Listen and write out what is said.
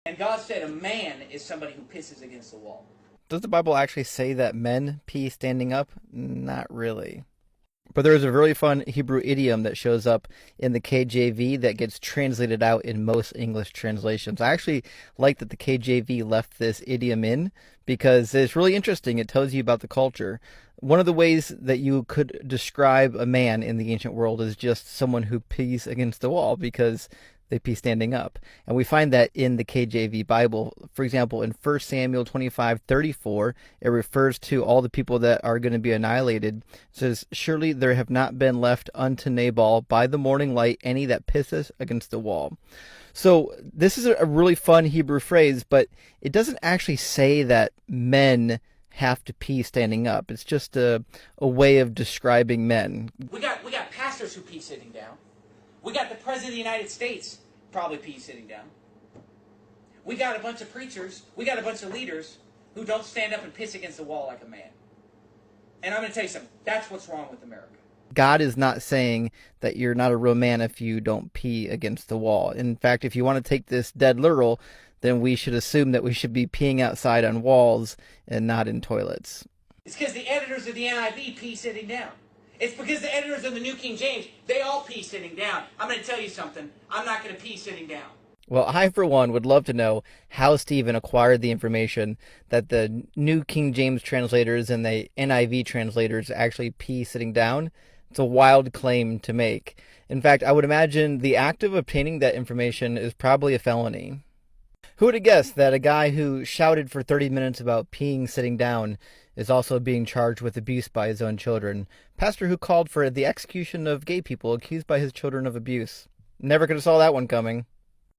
And God said a man is somebody who pisses against the wall. Does the Bible actually say that men pee standing up? Not really. But there's a really fun Hebrew idiom that shows up in the KJV that gets translated out in most English translations. I actually like that the KJV left this idiom in because it's really interesting. It tells you about the culture. One of the ways that you could describe a man in the ancient world is just someone who pees against the wall because they pee standing up. And we find that in the KJV Bible. For example, in 1 Samuel 25:34, it refers to all the people that are going to be annihilated. It says, "Surely there have not been left unto Nabal by the morning light any that pisseth against the wall." So this is a really fun Hebrew phrase, but it doesn't actually say that men have to pee standing up. It's just a way of describing men. We got pastors who pee sitting down. We got the President of the United States probably pee sitting down. We got a bunch of preachers, we got a bunch of leaders who don't stand up and piss against the wall like a man. And I'm going to tell you something, that's what's wrong with America. God is not saying that you're not a real man if you don't pee against the wall. In fact, if you want to take this dead literal, then we should assume that we should be peeing outside on walls and not in toilets. It's because the editors of the NIV pee sitting down. It's because the editors of the New King James, they all pee sitting down. I'm going to tell you something. I'm not going to pee sitting down. Well, I, for one, would love to know how Stephen acquired the information that the New King James translators and the NIV translators actually pee sitting down. It's a wild claim to make. In fact, I would imagine the act of obtaining that information is probably a felony. Who would have guessed that a guy who shouted for 30 minutes about peeing sitting down is also being charged with abuse by his own children? Pastor who called for the execution of gay people accused by his children of abuse. Never could have saw that one coming.